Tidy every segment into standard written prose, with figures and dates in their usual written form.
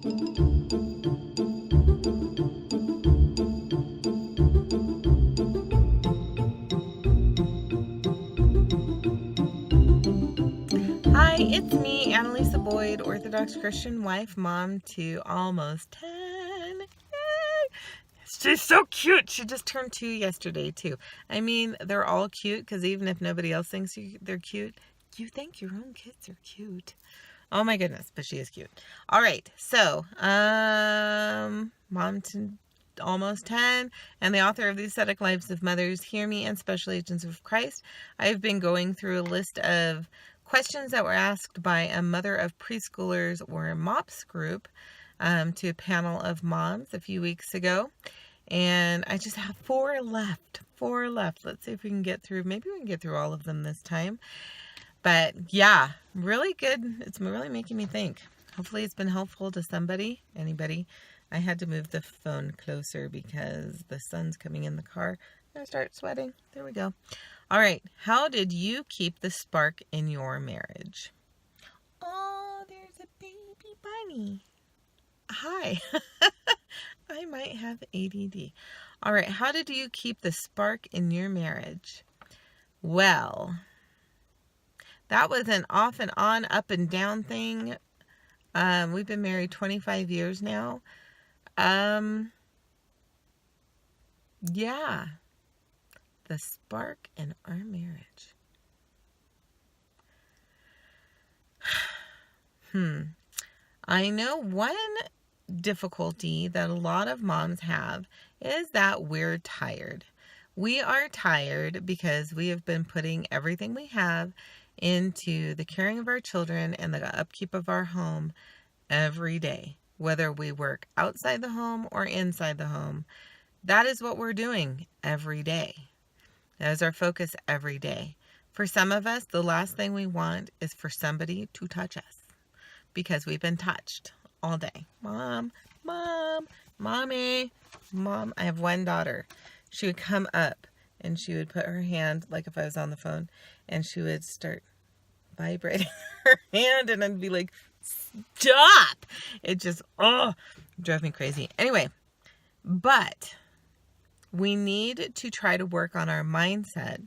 Hi, it's me, Annalisa Boyd, Orthodox Christian wife, mom to almost 10. Yay! She's so cute. She just turned 2 yesterday, too. I mean, they're all cute because even if nobody else thinks they're cute, you think your own kids are cute. Oh my goodness, but she is cute. All right, so, mom to almost 10 and the author of The Ascetic Lives of Mothers, Hear Me, and Special Agents of Christ. I've been going through a list of questions that were asked by a mother of preschoolers or a MOPS group to a panel of moms a few weeks ago. And I just have 4 left. 4 left. Let's see if we can get through. Maybe we can get through all of them this time. But yeah, really good. It's really making me think. Hopefully it's been helpful to somebody, anybody. I had to move the phone closer because the sun's coming in the car. I'm going to start sweating. There we go. All right. How did you keep the spark in your marriage? Oh, there's a baby bunny. Hi. I might have ADD. All right. How did you keep the spark in your marriage? Well, that was an off and on, up and down thing. We've been married 25 years now. Yeah. The spark in our marriage. I know one difficulty that a lot of moms have is that we're tired. We are tired because we have been putting everything we have into the caring of our children and the upkeep of our home every day, whether we work outside the home or inside the home. That is what we're doing every day. That is our focus every day. For some of us, the last thing we want is for somebody to touch us because we've been touched all day. Mom, mommy, mom. I have one daughter. She would come up and she would put her hand, like if I was on the phone, and she would start vibrating her hand and I'd be like, stop. It just, drove me crazy. Anyway, but we need to try to work on our mindset.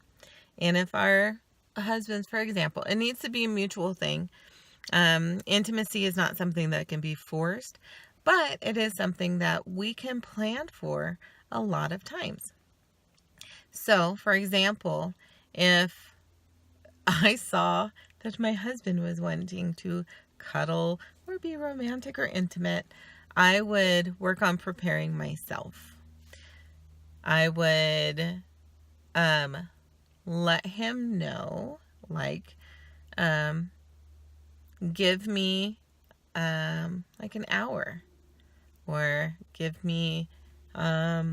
And if our husbands, for example, it needs to be a mutual thing. Intimacy is not something that can be forced, but it is something that we can plan for a lot of times. So, for example, if I saw that my husband was wanting to cuddle or be romantic or intimate, I would work on preparing myself. I would let him know, like, give me like an hour, or give me, I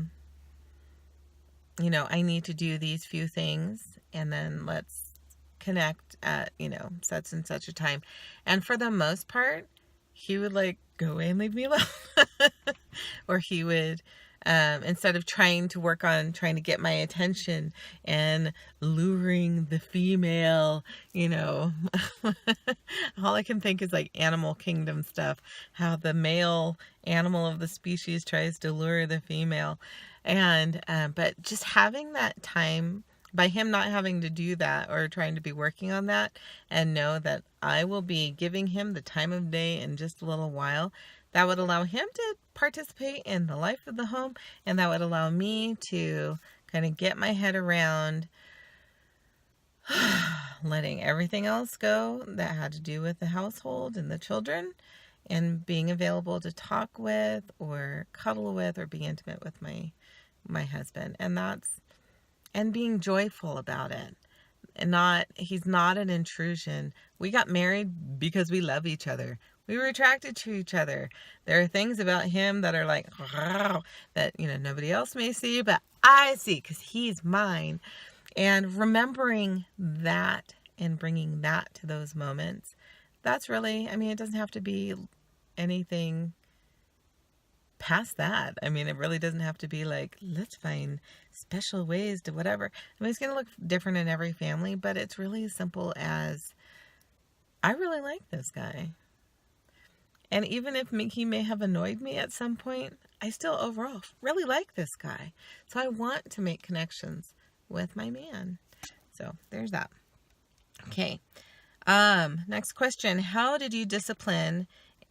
need to do these few things, and then let's connect at, such and such a time. And for the most part, he would like go away and leave me alone. Or he would, instead of trying to work on trying to get my attention and luring the female, all I can think is like animal kingdom stuff, how the male animal of the species tries to lure the female. And, but just having that time, by him not having to do that or trying to be working on that, and know that I will be giving him the time of day in just a little while, that would allow him to participate in the life of the home, and that would allow me to kind of get my head around letting everything else go that had to do with the household and the children, and being available to talk with or cuddle with or be intimate with my husband. And being joyful about it. And he's not an intrusion. We got married because we love each other. We were attracted to each other. There are things about him that are like, that, nobody else may see, but I see because he's mine. And remembering that and bringing that to those moments, that's really, it doesn't have to be anything past that. It really doesn't have to be like, let's find special ways to whatever. It's going to look different in every family, but it's really as simple as, I really like this guy. And even if he may have annoyed me at some point, I still overall really like this guy. So I want to make connections with my man. So there's that. Okay. Next question. How did you discipline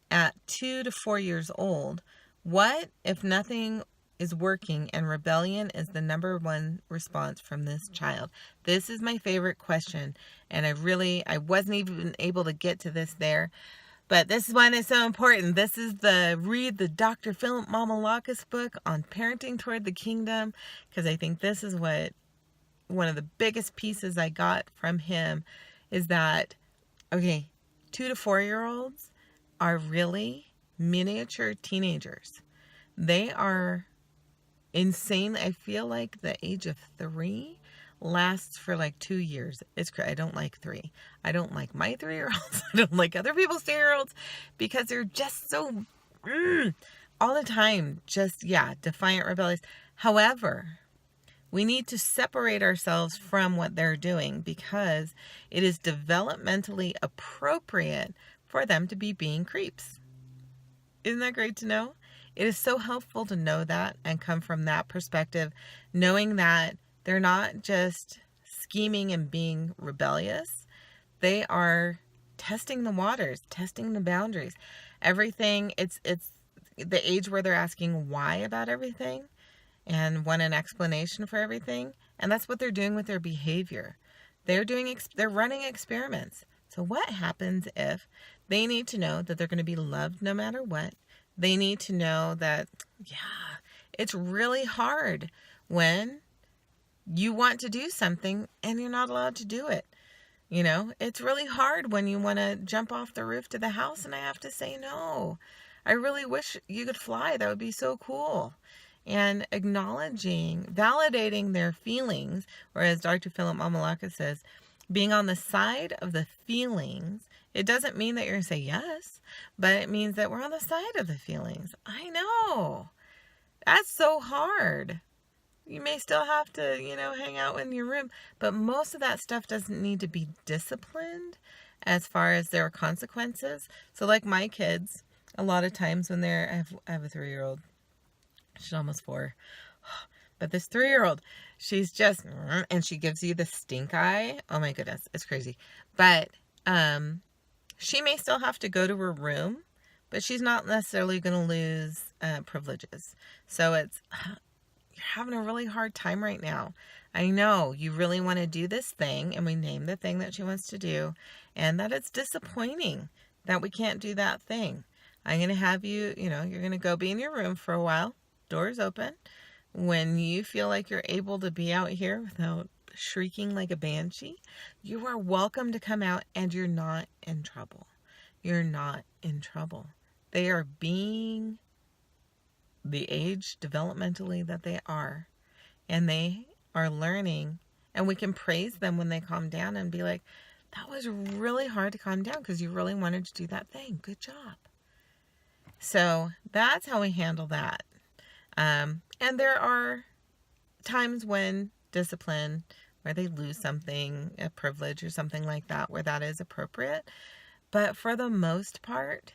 at 2 to 4 years old? What if nothing is working and rebellion is the number one response from this child? This is my favorite question, and I wasn't even able to get to this there, but this is why it's so important. This is read the Dr. Philip Mamalakis book on parenting toward the kingdom, because I think this is what one of the biggest pieces I got from him is that, okay, 2 to 4 year olds are really miniature teenagers. They are insane. I feel like the age of 3 lasts for like 2 years. I don't like 3. I don't like my 3-year-olds. I don't like other people's 3-year-olds because they're just so all the time, just defiant, rebellious. However, we need to separate ourselves from what they're doing because it is developmentally appropriate for them to be being creeps. Isn't that great to know? It is so helpful to know that and come from that perspective, knowing that they're not just scheming and being rebellious. They are testing the waters, testing the boundaries. Everything, it's the age where they're asking why about everything and want an explanation for everything. And that's what they're doing with their behavior. They're running experiments. So what happens if they need to know that they're going to be loved no matter what? They need to know that, it's really hard when you want to do something and you're not allowed to do it. It's really hard when you want to jump off the roof to the house and I have to say no. I really wish you could fly. That would be so cool. And acknowledging, validating their feelings, or as Dr. Philip Mamalaka says, being on the side of the feelings. It doesn't mean that you're going to say yes, but it means that we're on the side of the feelings. I know. That's so hard. You may still have to, hang out in your room, but most of that stuff doesn't need to be disciplined as far as there are consequences. So like my kids, a lot of times when I have a 3-year-old, she's almost 4, but this 3-year-old, she's just, and she gives you the stink eye. Oh my goodness, it's crazy. But, she may still have to go to her room, but she's not necessarily going to lose privileges. So you're having a really hard time right now. I know you really want to do this thing, and we name the thing that she wants to do, and that it's disappointing that we can't do that thing. I'm going to have you, you're going to go be in your room for a while, doors open. When you feel like you're able to be out here without shrieking like a banshee, you are welcome to come out, and you're not in trouble. You're not in trouble. They are being the age developmentally that they are, and they are learning, and we can praise them when they calm down and be like, that was really hard to calm down because you really wanted to do that thing. Good job. So that's how we handle that. And there are times when discipline, where they lose something, a privilege or something like that, where that is appropriate. But for the most part,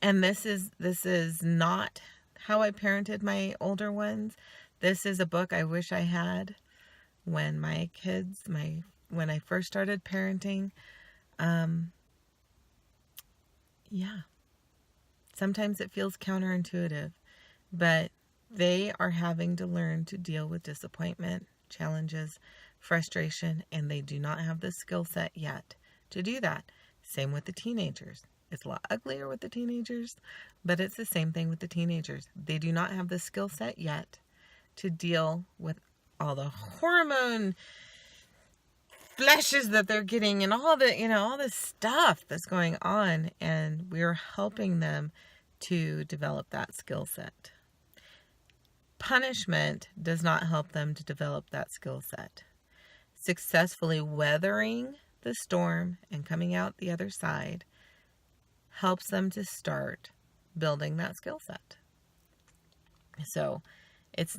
and this is not how I parented my older ones. This is a book I wish I had when my kids, when I first started parenting. Sometimes it feels counterintuitive, but they are having to learn to deal with disappointment, challenges, frustration, and they do not have the skill set yet to do that. Same with the teenagers. It's a lot uglier with the teenagers, but it's the same thing with the teenagers. They do not have the skill set yet to deal with all the hormone flashes that they're getting and all the, all this stuff that's going on, and we're helping them to develop that skill set. Punishment does not help them to develop that skill set. Successfully weathering the storm and coming out the other side helps them to start building that skill set. So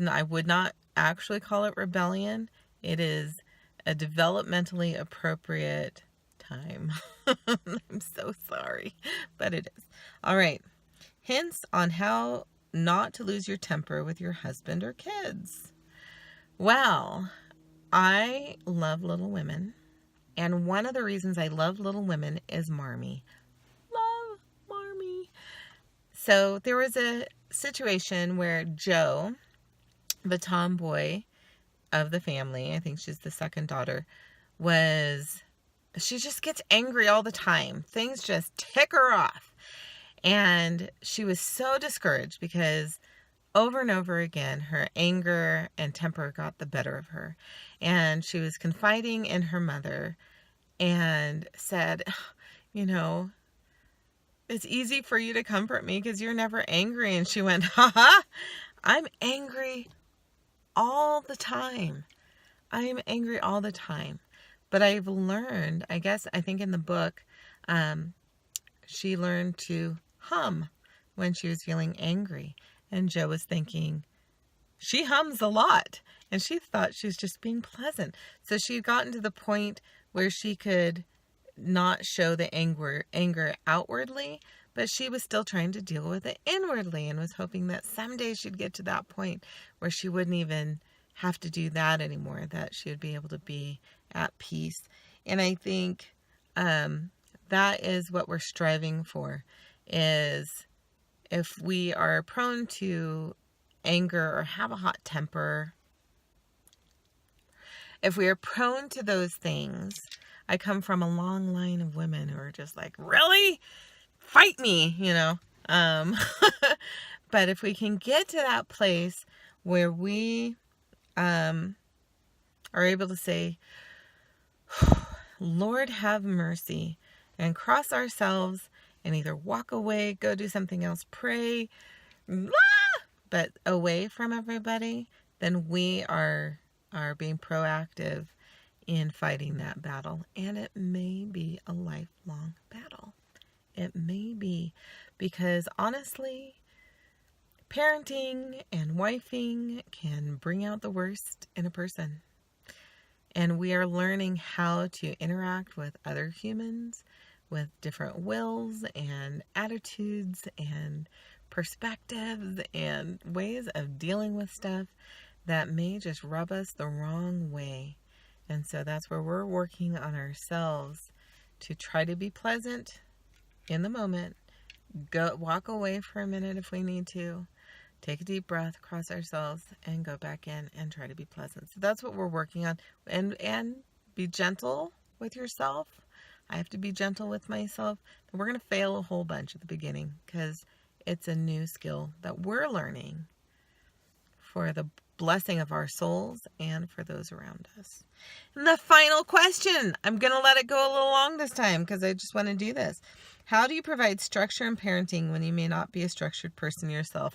I would not actually call it rebellion. It is a developmentally appropriate time I'm so sorry, but it is. All right. Hints on how not to lose your temper with your husband or kids. Well, I love Little Women. And one of the reasons I love Little Women is Marmee. Love Marmee. So there was a situation where Jo, the tomboy of the family, I think she's the second daughter, she just gets angry all the time. Things just tick her off. And she was so discouraged because over and over again, her anger and temper got the better of her. And she was confiding in her mother and said, you know, it's easy for you to comfort me because you're never angry. And she went, haha, I'm angry all the time. I am angry all the time. But I've learned, I think in the book, she learned to hum when she was feeling angry. And Jo was thinking, she hums a lot. And she thought she was just being pleasant. So she had gotten to the point where she could not show the anger outwardly, but she was still trying to deal with it inwardly and was hoping that someday she'd get to that point where she wouldn't even have to do that anymore, that she would be able to be at peace. And I think that is what we're striving for, is if we are prone to anger or have a hot temper, if we are prone to those things, I come from a long line of women who are just like, really? Fight me, But if we can get to that place where we are able to say, Lord have mercy, and cross ourselves and either walk away, go do something else, pray, but away from everybody, then we are being proactive in fighting that battle. And it may be a lifelong battle. It may be, because honestly, parenting and wifing can bring out the worst in a person. And we are learning how to interact with other humans with different wills and attitudes and perspectives and ways of dealing with stuff that may just rub us the wrong way. And so that's where we're working on ourselves to try to be pleasant in the moment. Walk away for a minute if we need to. Take a deep breath, cross ourselves, and go back in and try to be pleasant. So that's what we're working on. And be gentle with yourself. I have to be gentle with myself. And we're going to fail a whole bunch at the beginning because it's a new skill that we're learning for the blessing of our souls and for those around us. And the final question, I'm going to let it go a little long this time because I just want to do this. How do you provide structure in parenting when you may not be a structured person yourself?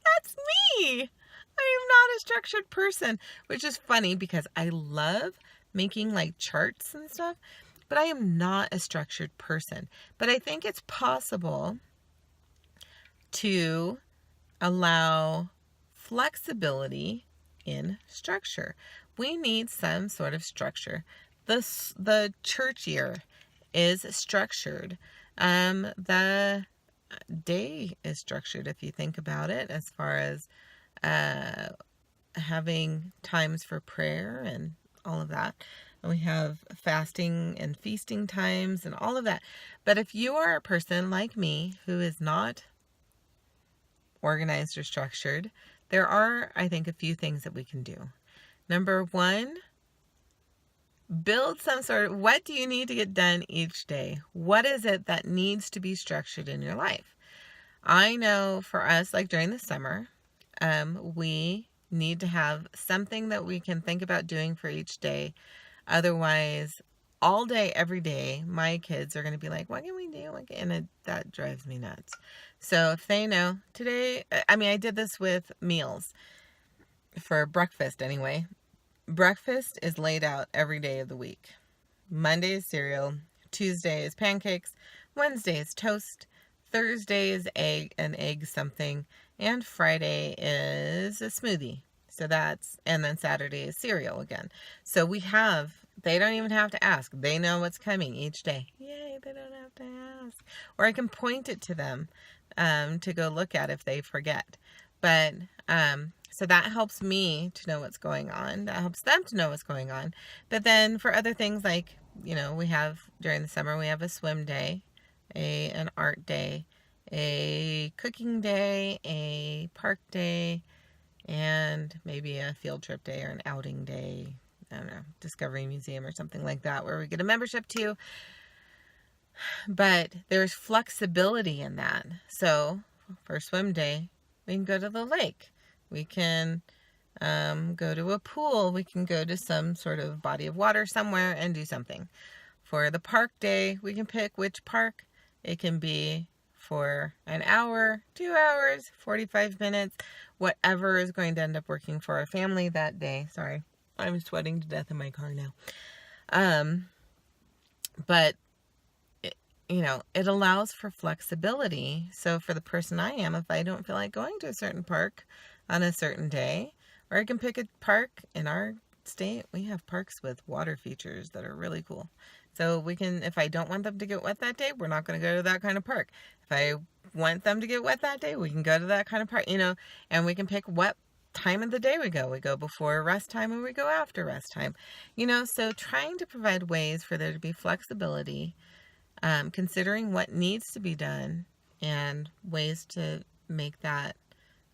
That's me. I am not a structured person, which is funny because I love making like charts and stuff, but I am not a structured person. But I think it's possible to allow flexibility in structure. We need some sort of structure. The church year is structured. The day is structured, if you think about it, as far as having times for prayer and all of that. And we have fasting and feasting times and all of that. But if you are a person like me who is not organized or structured, there are, I think, a few things that we can do. Number one, build some sort of, what do you need to get done each day? What is it that needs to be structured in your life? I know for us, like during the summer, we need to have something that we can think about doing for each day. Otherwise, all day, every day, my kids are going to be like, what can we do? And that drives me nuts. So if they know today, I did this with meals for breakfast anyway. Breakfast is laid out every day of the week. Monday is cereal. Tuesday is pancakes. Wednesday is toast. Thursday is egg something. And Friday is a smoothie. And then Saturday is cereal again. So we have They don't even have to ask. They know what's coming each day. Yay, they don't have to ask. Or I can point it to them to go look at if they forget. But so that helps me to know what's going on. That helps them to know what's going on. But then for other things like, we have during the summer, we have a swim day, an art day, a cooking day, a park day, and maybe a field trip day or an outing day. I don't know, Discovery Museum or something like that, where we get a membership to. But there's flexibility in that. So for swim day, we can go to the lake. We can go to a pool. We can go to some sort of body of water somewhere and do something. For the park day, we can pick which park. It can be for an hour, 2 hours, 45 minutes, whatever is going to end up working for our family that day. Sorry, I'm sweating to death in my car now. But it allows for flexibility. So for the person I am, if I don't feel like going to a certain park on a certain day, or I can pick a park in our state, we have parks with water features that are really cool. So we can, if I don't want them to get wet that day, we're not going to go to that kind of park. If I want them to get wet that day, we can go to that kind of park, and we can pick what time of the day we go. We go before rest time and we go after rest time. So trying to provide ways for there to be flexibility, considering what needs to be done and ways to make that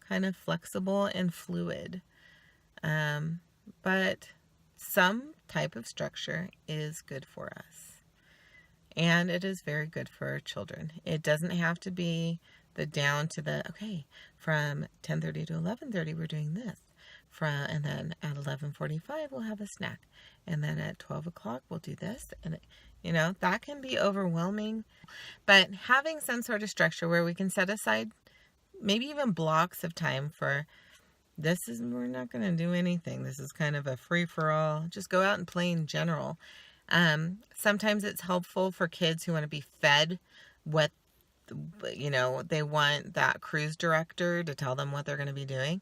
kind of flexible and fluid. But some type of structure is good for us. And it is very good for our children. It doesn't have to be down to okay, from 10:30 to 11:30 we're doing this. And then at 11:45 we'll have a snack. And then at 12 o'clock we'll do this. And that can be overwhelming. But having some sort of structure where we can set aside maybe even blocks of time for we're not going to do anything. This is kind of a free-for-all. Just go out and play in general. Sometimes it's helpful for kids who want to be fed what, they want that cruise director to tell them what they're going to be doing.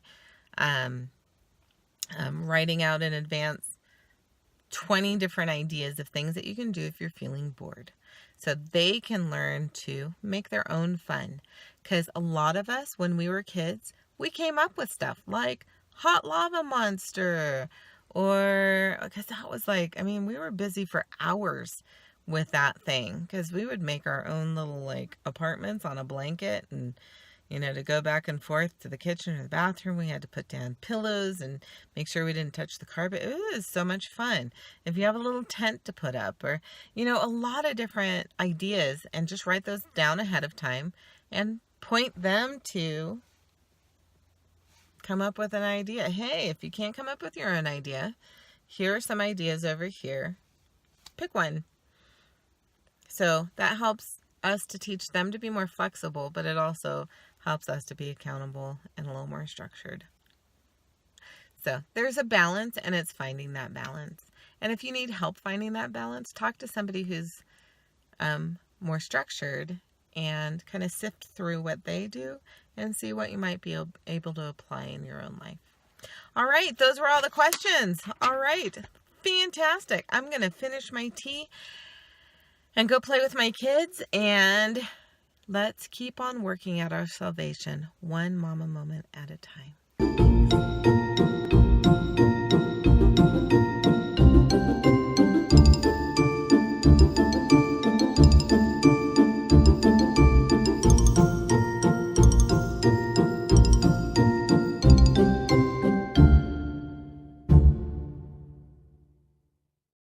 Writing out in advance 20 different ideas of things that you can do if you're feeling bored. So they can learn to make their own fun. Because a lot of us, when we were kids, we came up with stuff like hot lava monster, or because that was we were busy for hours with that thing, because we would make our own little apartments on a blanket, and to go back and forth to the kitchen or the bathroom, we had to put down pillows and make sure we didn't touch the carpet. It was so much fun. If you have a little tent to put up, or a lot of different ideas, and just write those down ahead of time and point them to come up with an idea. Hey, if you can't come up with your own idea, here are some ideas over here. Pick one. So that helps us to teach them to be more flexible, but it also helps us to be accountable and a little more structured. So there's a balance, and it's finding that balance. And if you need help finding that balance, talk to somebody who's more structured and kind of sift through what they do and see what you might be able to apply in your own life. All right, those were all the questions. All right, fantastic. I'm going to finish my tea and go play with my kids, and let's keep on working at our salvation, one mama moment at a time.